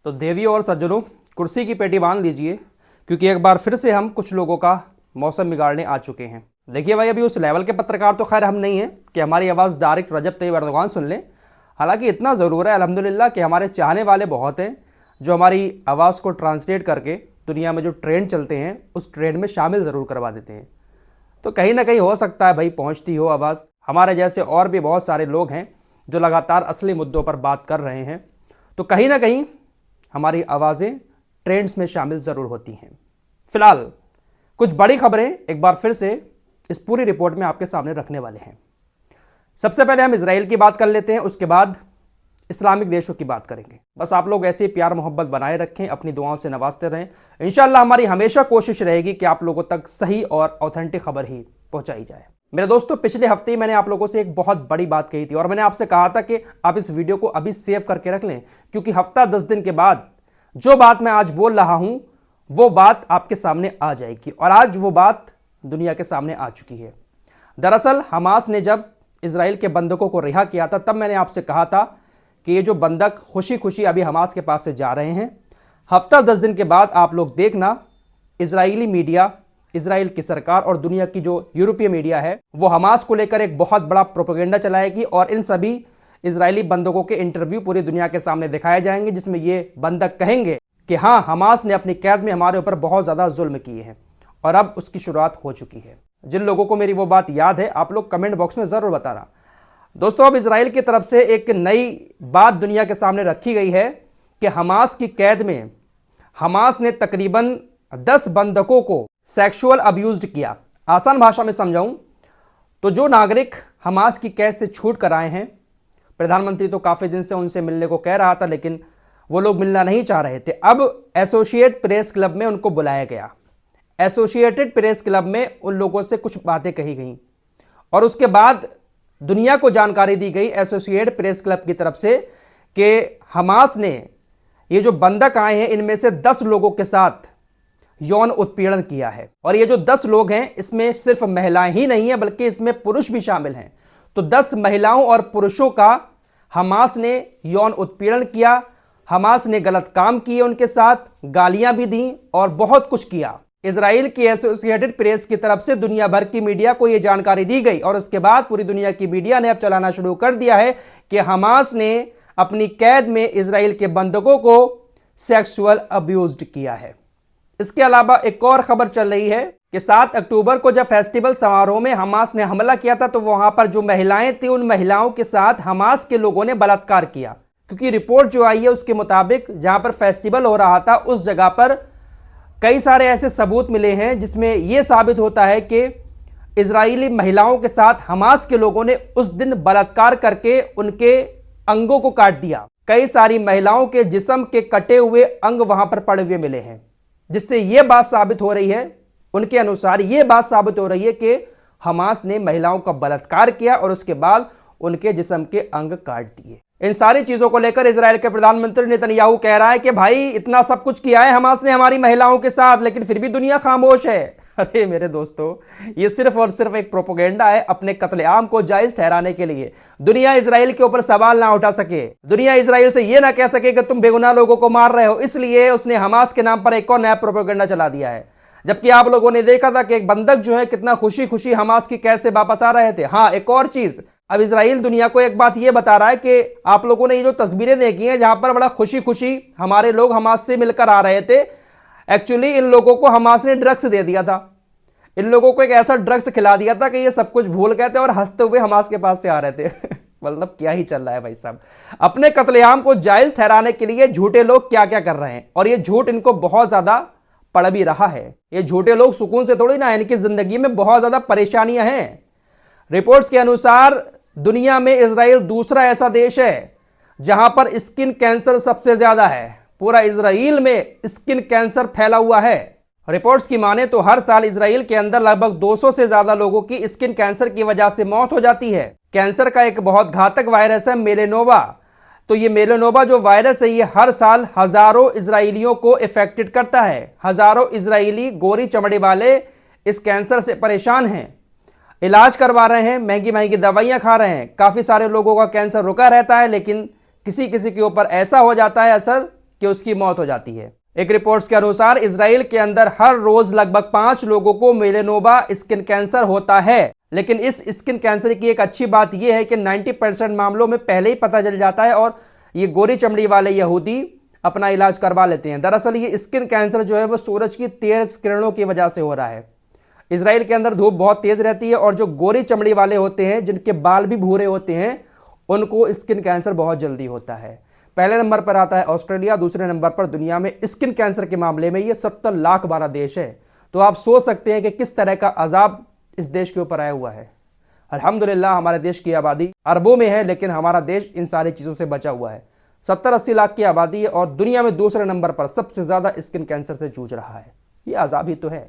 तो देवियों और सज्जनों, कुर्सी की पेटी बांध लीजिए, क्योंकि एक बार फिर से हम कुछ लोगों का मौसम बिगाड़ने आ चुके हैं। देखिए भाई, अभी उस लेवल के पत्रकार तो खैर हम नहीं हैं कि हमारी आवाज़ डायरेक्ट रजब तैयब एर्दोगान सुन लें। हालांकि इतना ज़रूर है अल्हम्दुलिल्लाह कि हमारे चाहने वाले बहुत हैं जो हमारी आवाज़ को ट्रांसलेट करके दुनिया में जो ट्रेंड चलते हैं उस ट्रेंड में शामिल ज़रूर करवा देते हैं। तो कहीं ना कहीं हो सकता है भाई पहुंचती हो आवाज़। हमारे जैसे और भी बहुत सारे लोग हैं जो लगातार असली मुद्दों पर बात कर रहे हैं, तो कहीं ना कहीं हमारी आवाज़ें ट्रेंड्स में शामिल ज़रूर होती हैं। फिलहाल कुछ बड़ी खबरें एक बार फिर से इस पूरी रिपोर्ट में आपके सामने रखने वाले हैं। सबसे पहले हम इजराइल की बात कर लेते हैं, उसके बाद इस्लामिक देशों की बात करेंगे। बस आप लोग ऐसे ही प्यार मोहब्बत बनाए रखें, अपनी दुआओं से नवाजते रहें। इंशाल्लाह हमारी हमेशा कोशिश रहेगी कि आप लोगों तक सही और ऑथेंटिक खबर ही पहुंचाई जाए। मेरे दोस्तों, पिछले हफ्ते मैंने आप लोगों से एक बहुत बड़ी बात कही थी और मैंने आपसे कहा था कि आप इस वीडियो को अभी सेव करके रख लें, क्योंकि हफ्ता 10 दिन के बाद जो बात मैं आज बोल रहा हूं वो बात आपके सामने आ जाएगी। और आज वो बात दुनिया के सामने आ चुकी है। दरअसल हमास ने जब इजराइल के बंधकों को रिहा किया था, तब मैंने आपसे कहा था कि ये जो बंधक खुशी खुशी अभी हमास के पास से जा रहे हैं। हफ्ता 10 दिन के बाद आप लोग देखना, इजरायली मीडिया, इजराइल की सरकार और दुनिया की जो यूरोपीय मीडिया है वो हमास को लेकर एक बहुत बड़ा प्रोपेगेंडा चलाएगी और इन सभी इजरायली बंधकों के इंटरव्यू पूरी दुनिया के सामने दिखाए जाएंगे, जिसमें ये बंधक कहेंगे कि हाँ, हमास ने अपनी कैद में हमारे ऊपर बहुत ज़्यादा जुल्म किए हैं। और अब उसकी शुरुआत हो चुकी है। जिन लोगों को मेरी वो बात याद है, आप लोग कमेंट बॉक्स में ज़रूर बताना। दोस्तों, अब इजराइल की तरफ से एक नई बात दुनिया के सामने रखी गई है कि हमास की कैद में हमास ने तकरीबन 10 बंधकों को सेक्सुअल अब्यूज्ड किया। आसान भाषा में समझाऊं तो जो नागरिक हमास की कैद से छूट कर आए हैं, प्रधानमंत्री तो काफ़ी दिन से उनसे मिलने को कह रहा था, लेकिन वो लोग मिलना नहीं चाह रहे थे। अब एसोसिएट प्रेस क्लब में उनको बुलाया गया। एसोसिएटेड प्रेस क्लब में उन लोगों से कुछ बातें कही गई और उसके बाद दुनिया को जानकारी दी गई एसोसिएटेड प्रेस क्लब की तरफ से कि हमास ने ये जो बंधक आए हैं इनमें से 10 लोगों के साथ यौन उत्पीड़न किया है। और ये जो 10 लोग हैं इसमें सिर्फ महिलाएं ही नहीं है बल्कि इसमें पुरुष भी शामिल हैं। तो 10 महिलाओं और पुरुषों का हमास ने यौन उत्पीड़न किया। हमास ने गलत काम किए, उनके साथ गालियां भी दी और बहुत कुछ किया। इजराइल की एसोसिएटेड प्रेस की तरफ से दुनिया भर की मीडिया को यह जानकारी दी गई और उसके बाद पूरी दुनिया की मीडिया ने अब चलाना शुरू कर दिया है कि हमास ने अपनी कैद में इजराइल के बंधकों को सेक्सुअल अब्यूज्ड किया है। इसके अलावा एक और खबर चल रही है कि 7 अक्टूबर को जब फेस्टिवल समारोह में हमास ने हमला किया था तो वहां पर जो महिलाएं थी उन महिलाओं के साथ हमास के लोगों ने बलात्कार किया। क्योंकि रिपोर्ट जो आई है उसके मुताबिक जहां पर फेस्टिवल हो रहा था उस जगह पर कई सारे ऐसे सबूत मिले हैं जिसमें यह साबित होता है कि इजरायली महिलाओं के साथ हमास के लोगों ने उस दिन बलात्कार करके उनके अंगों को काट दिया। कई सारी महिलाओं के जिस्म के कटे हुए अंग वहां पर पड़े हुए मिले हैं, जिससे यह बात साबित हो रही है, उनके अनुसार यह बात साबित हो रही है कि हमास ने महिलाओं का बलात्कार किया और उसके बाद उनके जिस्म के अंग काट दिए। इन सारी चीजों को लेकर इजराइल के प्रधानमंत्री नेतन्याहू कह रहा है कि भाई इतना सब कुछ किया है हमास ने हमारी महिलाओं के साथ, लेकिन फिर भी दुनिया खामोश है। अरे मेरे दोस्तों, ये सिर्फ और सिर्फ एक प्रोपेगेंडा है अपने कत्लेआम को जायज ठहराने के लिए। दुनिया इजराइल के ऊपर सवाल ना उठा सके, दुनिया इजराइल से ये ना कह सके कि तुम बेगुनाह लोगों को मार रहे हो, इसलिए उसने हमास के नाम पर एक और नया प्रोपेगेंडा चला दिया है। जबकि आप लोगों ने देखा था कि एक बंधक जो है कितना खुशी खुशी हमास की कैद से वापस आ रहे थे। हाँ, एक और चीज, अब इजराइल दुनिया को एक बात यह बता रहा है कि आप लोगों ने ये जो तस्वीरें देखी हैं जहां पर बड़ा खुशी खुशी हमारे लोग हमास से मिलकर आ रहे थे, एक्चुअली इन लोगों को हमास ने ड्रग्स दे दिया था। इन लोगों को एक ऐसा ड्रग्स खिला दिया था कि ये सब कुछ भूल गए थे और हंसते हुए हमास के पास से आ रहे थे। मतलब क्या ही चल रहा है भाई साहब। अपने कत्लेआम को जायज ठहराने के लिए झूठे लोग क्या क्या कर रहे हैं और ये झूठ इनको बहुत ज्यादा पड़ भी रहा है। ये झूठे लोग सुकून से थोड़ी ना है, इनकी जिंदगी में बहुत ज्यादा परेशानियां हैं। रिपोर्ट्स के अनुसार दुनिया में इजराइल दूसरा ऐसा देश है जहां पर स्किन कैंसर सबसे ज्यादा है। पूरा इजराइल में स्किन कैंसर फैला हुआ है। रिपोर्ट्स की माने तो हर साल इजराइल के अंदर लगभग 200 से ज्यादा लोगों की स्किन कैंसर की वजह से मौत हो जाती है। कैंसर का एक बहुत घातक वायरस है मेलेनोवा। तो ये मेलेनोवा जो वायरस है ये हर साल हजारों इजराइलियों को इफेक्टेड करता है। हजारों इजराइली गोरी चमड़ी वाले इस कैंसर से परेशान हैं, इलाज करवा रहे हैं, महंगी महंगी दवाइयां खा रहे हैं। काफी सारे लोगों का कैंसर रुका रहता है, लेकिन किसी किसी के ऊपर ऐसा हो जाता है असर कि उसकी मौत हो जाती है। एक रिपोर्ट्स के अनुसार इजराइल के अंदर हर रोज लगभग 5 लोगों को मेलेनोमा स्किन कैंसर होता है, लेकिन इस स्किन कैंसर की एक अच्छी बात यह है कि 90% मामलों में पहले ही पता चल जाता है और ये गोरी चमड़ी वाले यहूदी अपना इलाज करवा लेते हैं। दरअसल ये स्किन कैंसर जो है वो सूरज की तेज किरणों की वजह से हो रहा है। इजराइल के अंदर धूप बहुत तेज रहती है और जो गोरी चमड़ी वाले होते हैं, जिनके बाल भी भूरे होते हैं, उनको स्किन कैंसर बहुत जल्दी होता है। पहले नंबर पर आता है ऑस्ट्रेलिया, दूसरे नंबर पर दुनिया में स्किन कैंसर के मामले में ये 70 लाख वाला देश है। तो आप सोच सकते हैं कि किस तरह का अजाब इस देश के ऊपर आया हुआ है। अल्हम्दुलिल्लाह हमारे देश की आबादी अरबों में है, लेकिन हमारा देश इन सारी चीज़ों से बचा हुआ है। 70-80 लाख की आबादी है और दुनिया में दूसरे नंबर पर सबसे ज़्यादा स्किन कैंसर से जूझ रहा है। ये अजाब ही तो है।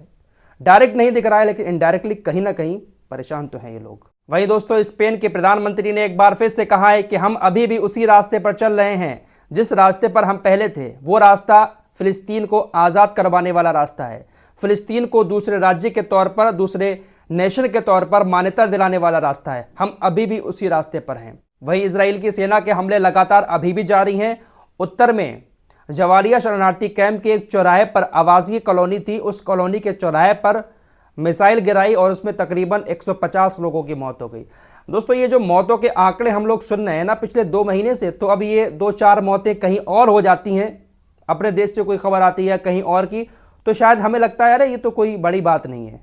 डायरेक्ट नहीं दिख रहा है, लेकिन इनडायरेक्टली कहीं ना कहीं परेशान तो हैं ये लोग। वहीं दोस्तों, स्पेन के प्रधानमंत्री ने एक बार फिर से कहा है कि हम अभी भी उसी रास्ते पर चल रहे हैं जिस रास्ते पर हम पहले थे। वो रास्ता फिलिस्तीन को आज़ाद करवाने वाला रास्ता है। फिलिस्तीन को दूसरे राज्य के तौर पर, दूसरे नेशन के तौर पर मान्यता दिलाने वाला रास्ता है। हम अभी भी उसी रास्ते पर हैं। वहीं इजराइल की सेना के हमले लगातार अभी भी जारी हैं। उत्तर में जवालिया शरणार्थी कैंप के एक चौराहे पर आवासीय कॉलोनी थी, उस कॉलोनी के चौराहे पर मिसाइल गिराई और उसमें तकरीबन 150 लोगों की मौत हो गई। दोस्तों, ये जो मौतों के आंकड़े हम लोग सुन रहे हैं ना पिछले 2 महीने से, तो अब ये 2-4 मौतें कहीं और हो जाती हैं, अपने देश से कोई खबर आती है कहीं और की, तो शायद हमें लगता है अरे ये तो कोई बड़ी बात नहीं है,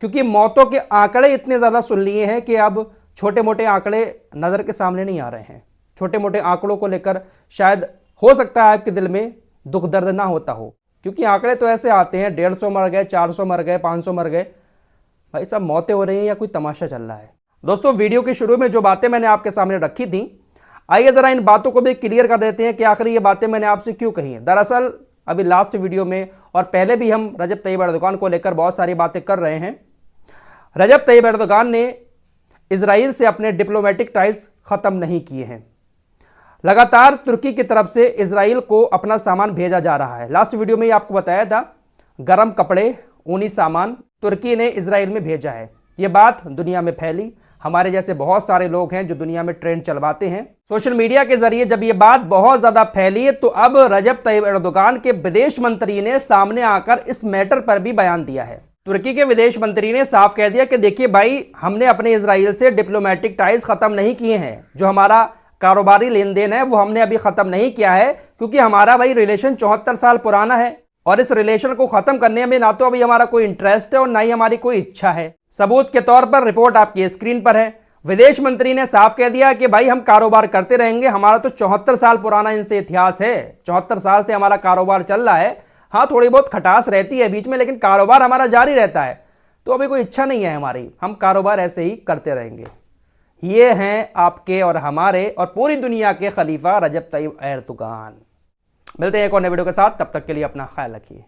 क्योंकि मौतों के आंकड़े इतने ज़्यादा सुन लिए हैं कि अब छोटे मोटे आंकड़े नज़र के सामने नहीं आ रहे हैं। छोटे मोटे आंकड़ों को लेकर शायद हो सकता है आपके दिल में दुख दर्द ना होता हो, क्योंकि आंकड़े तो ऐसे आते हैं 150 मर गए, 400 मर गए, 500 मर गए। भाई साहब, मौतें हो रही हैं या कोई तमाशा चल रहा है? दोस्तों, वीडियो के शुरू में जो बातें मैंने आपके सामने रखी थी, आइए ज़रा इन बातों को भी क्लियर कर देते हैं कि आखिर ये बातें मैंने आपसे क्यों कही हैं। दरअसल अभी लास्ट वीडियो में और पहले भी हम रजब तैयब एर्दोगान को लेकर बहुत सारी बातें कर रहे हैं। रजब तैयब एर्दोगान ने इजराइल से अपने डिप्लोमेटिक टाइज ख़त्म नहीं किए हैं। लगातार तुर्की की तरफ से इजराइल को अपना सामान भेजा जा रहा है। लास्ट वीडियो में ही आपको बताया था, गर्म कपड़े, ऊनी सामान तुर्की ने इजराइल में भेजा है। ये बात दुनिया में फैली। हमारे जैसे बहुत सारे लोग हैं जो दुनिया में ट्रेंड चलवाते हैं सोशल मीडिया के जरिए। जब ये बात बहुत ज़्यादा फैली तो अब रजब तैयब एर्दोगान के विदेश मंत्री ने सामने आकर इस मैटर पर भी बयान दिया है। तुर्की के विदेश मंत्री ने साफ कह दिया कि देखिए भाई, हमने अपने इजराइल से डिप्लोमेटिक टाइज ख़त्म नहीं किए हैं। जो हमारा कारोबारी लेन देन है वो हमने अभी ख़त्म नहीं किया है, क्योंकि हमारा भाई रिलेशन 74 साल पुराना है और इस रिलेशन को ख़त्म करने में ना तो अभी हमारा कोई इंटरेस्ट है और ना ही हमारी कोई इच्छा है। सबूत के तौर पर रिपोर्ट आपकी स्क्रीन पर है। विदेश मंत्री ने साफ कह दिया कि भाई हम कारोबार करते रहेंगे, हमारा तो 74 साल पुराना इनसे इतिहास है। 74 साल से हमारा कारोबार चल रहा है। हाँ, थोड़ी बहुत खटास रहती है बीच में, लेकिन कारोबार हमारा जारी रहता है। तो अभी कोई इच्छा नहीं है हमारी, हम कारोबार ऐसे ही करते रहेंगे। ये हैं आपके और हमारे और पूरी दुनिया के खलीफा रजब तैयब एर्दोगान। मिलते हैं एक और नए वीडियो के साथ, तब तक के लिए अपना ख्याल रखिए।